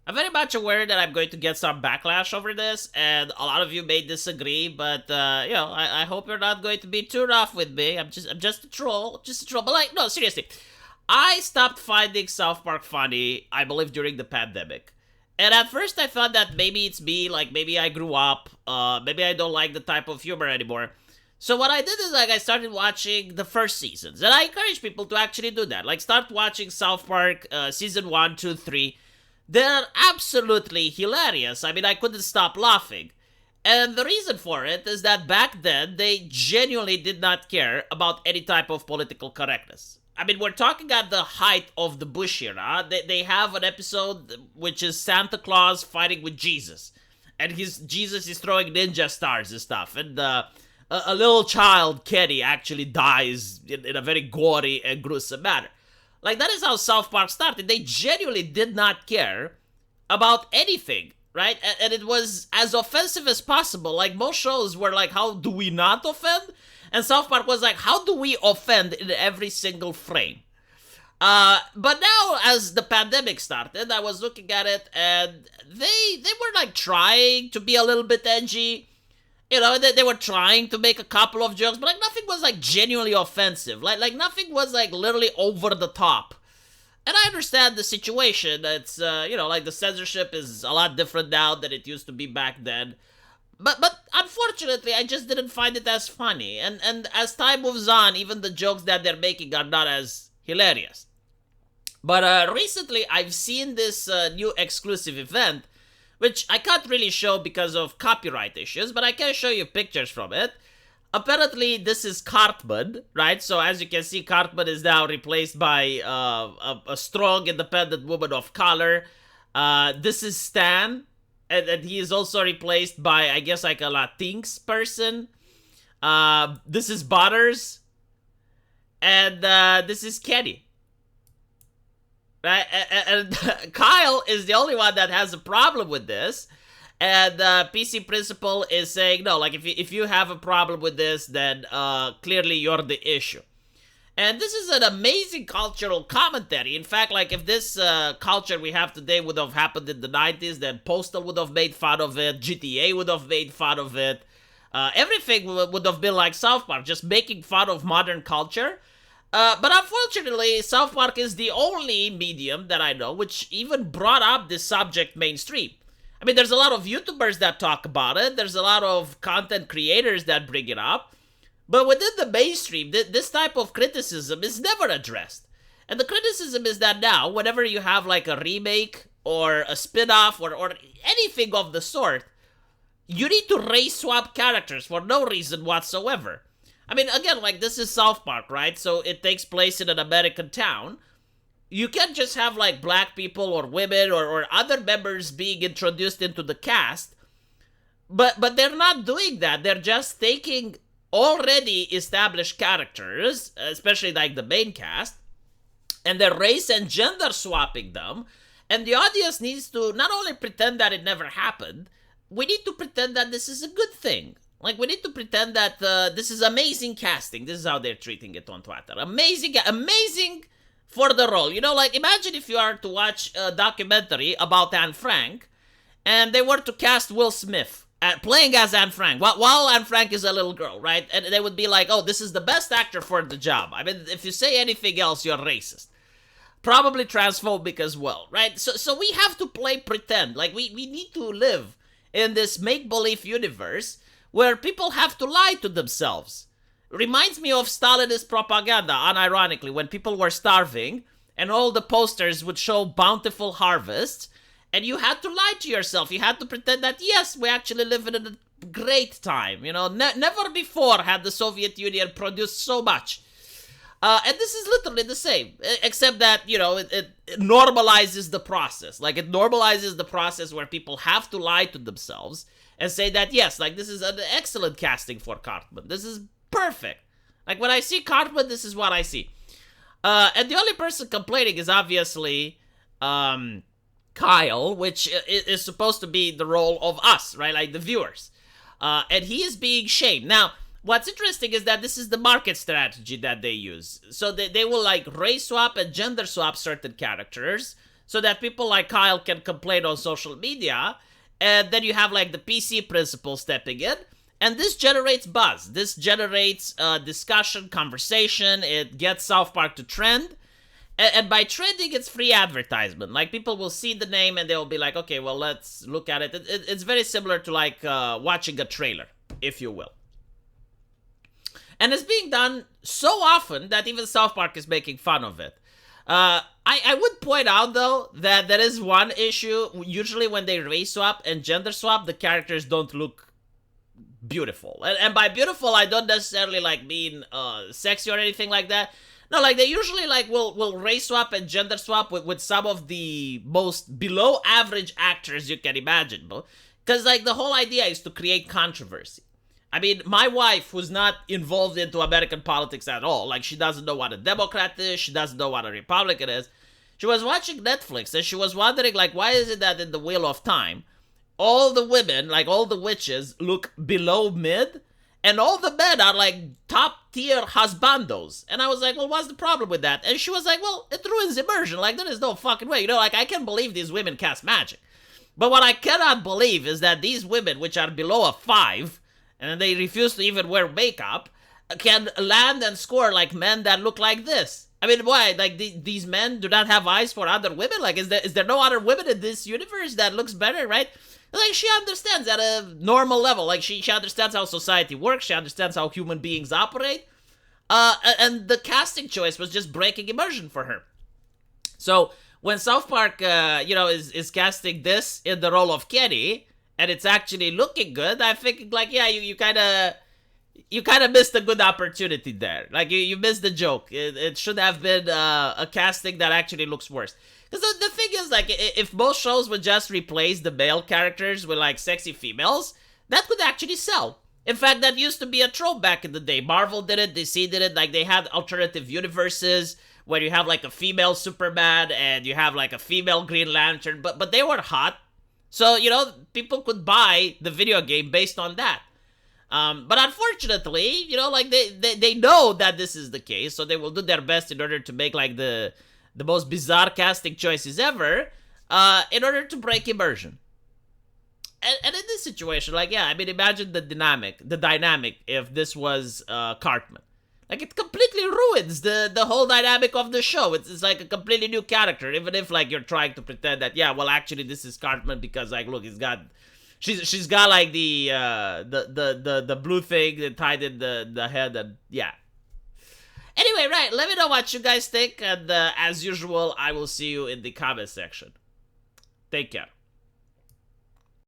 I'm very much aware that I'm going to get some backlash over this, and a lot of you may disagree. But I hope you're not going to be too rough with me. I'm just a troll, just a troll. But like, no, seriously, I stopped finding South Park funny, I believe, during the pandemic. And at first I thought that maybe it's me, like maybe I grew up, maybe I don't like the type of humor anymore. So what I did is like I started watching the first seasons, and I encourage people to actually do that. Like start watching South Park season 1, 2, 3. They're absolutely hilarious. I mean, I couldn't stop laughing. And the reason for it is that back then, they genuinely did not care about any type of political correctness. I mean, we're talking at the height of the Bush era. They have an episode which is Santa Claus fighting with Jesus. And Jesus is throwing ninja stars and stuff. And a little child, Kenny, actually dies in a very gory and gruesome manner. Like, that is how South Park started. They genuinely did not care about anything, right? And it was as offensive as possible. Like, most shows were like, how do we not offend? And South Park was like, how do we offend in every single frame? But now, as the pandemic started, I was looking at it, and they were like trying to be a little bit edgy. You know, they were trying to make a couple of jokes, but like nothing was like genuinely offensive. Like nothing was like literally over the top. And I understand the situation. It's like the censorship is a lot different now than it used to be back then. But unfortunately, I just didn't find it as funny. And as time moves on, even the jokes that they're making are not as hilarious. But recently, I've seen this new exclusive event, which I can't really show because of copyright issues, but I can show you pictures from it. Apparently, this is Cartman, right? So as you can see, Cartman is now replaced by a strong, independent woman of color. This is Stan, and he is also replaced by, I guess, like a Latinx person. This is Butters, and this is Kenny. Right? And Kyle is the only one that has a problem with this. And PC Principal is saying, no, like if you have a problem with this, then clearly you're the issue. And this is an amazing cultural commentary. In fact, like if this culture we have today would have happened in the 90s, then Postal would have made fun of it, GTA would have made fun of it. Everything would have been like South Park, just making fun of modern culture. But unfortunately, South Park is the only medium that I know which even brought up this subject mainstream. I mean, there's a lot of YouTubers that talk about it. There's a lot of content creators that bring it up. But within the mainstream, this type of criticism is never addressed. And the criticism is that now, whenever you have like a remake or a spin-off or anything of the sort, you need to race swap characters for no reason whatsoever. I mean, again, like, this is South Park, right? So it takes place in an American town. You can't just have, like, black people or women or other members being introduced into the cast. But they're not doing that. They're just taking already established characters, especially, like, the main cast, and they're race and gender swapping them. And the audience needs to not only pretend that it never happened, we need to pretend that this is a good thing. Like, we need to pretend that this is amazing casting. This is how they're treating it on Twitter. Amazing for the role. You know, like, imagine if you are to watch a documentary about Anne Frank, and they were to cast Will Smith playing as Anne Frank, while Anne Frank is a little girl, right? And they would be like, oh, this is the best actor for the job. I mean, if you say anything else, you're racist. Probably transphobic as well, right? So we have to play pretend. Like, we need to live in this make-believe universe where people have to lie to themselves. Reminds me of Stalinist propaganda, unironically, when people were starving and all the posters would show bountiful harvests, and you had to lie to yourself. You had to pretend that, yes, we actually live in a great time. You know, never before had the Soviet Union produced so much. And this is literally the same, except that, you know, it normalizes the process. Like, it normalizes the process where people have to lie to themselves and say that, yes, like, this is an excellent casting for Cartman. This is perfect. Like, when I see Cartman, this is what I see. And the only person complaining is obviously Kyle, which is supposed to be the role of us, right? Like, the viewers. And he is being shamed. Now, what's interesting is that this is the market strategy that they use. So they will, like, race swap and gender swap certain characters so that people like Kyle can complain on social media. And then you have like the PC principal stepping in, and this generates buzz. This generates discussion, conversation. It gets South Park to trend. And by trending, it's free advertisement. Like, people will see the name and they'll be like, okay, well, let's look at it. It's very similar to like watching a trailer, if you will. And it's being done so often that even South Park is making fun of it. I would point out, though, that there is one issue. Usually when they race swap and gender swap, the characters don't look beautiful. And by beautiful, I don't necessarily like mean sexy or anything like that. No, like, they usually like will race swap and gender swap with some of the most below average actors you can imagine, because like the whole idea is to create controversy. I mean, my wife, who's not involved into American politics at all, like, she doesn't know what a Democrat is, she doesn't know what a Republican is, she was watching Netflix and she was wondering, like, why is it that in the Wheel of Time, all the women, like all the witches, look below mid, and all the men are like top tier husbandos. And I was like, well, what's the problem with that? And she was like, well, it ruins immersion. Like, there is no fucking way. You know, like, I can believe these women cast magic. But what I cannot believe is that these women, which are below a 5, and they refuse to even wear makeup, can land and score like men that look like this. I mean, why? Like, these men do not have eyes for other women? Like, is there no other women in this universe that looks better, right? Like, she understands at a normal level. Like, she understands how society works. She understands how human beings operate. And the casting choice was just breaking immersion for her. So, when South Park, is casting this in the role of Kenny, and it's actually looking good, I think, like, yeah, you kind of missed a good opportunity there. Like, you missed the joke. It should have been a casting that actually looks worse. Because the thing is, like, if most shows would just replace the male characters with, like, sexy females, that could actually sell. In fact, that used to be a trope back in the day. Marvel did it, DC did it, like, they had alternative universes where you have, like, a female Superman and you have, like, a female Green Lantern, but they were hot. So, people could buy the video game based on that. But unfortunately, like, they know that this is the case, so they will do their best in order to make, like, the most bizarre casting choices ever, in order to break immersion. And in this situation, like, yeah, I mean, imagine the dynamic if this was Cartman. Like, it completely ruins the whole dynamic of the show. It's like a completely new character, even if, like, you're trying to pretend that, yeah, well, actually, this is Cartman because, like, look, she's got, like, the blue thing tied in the head, and, yeah. Anyway, right, let me know what you guys think, and as usual, I will see you in the comment section. Take care.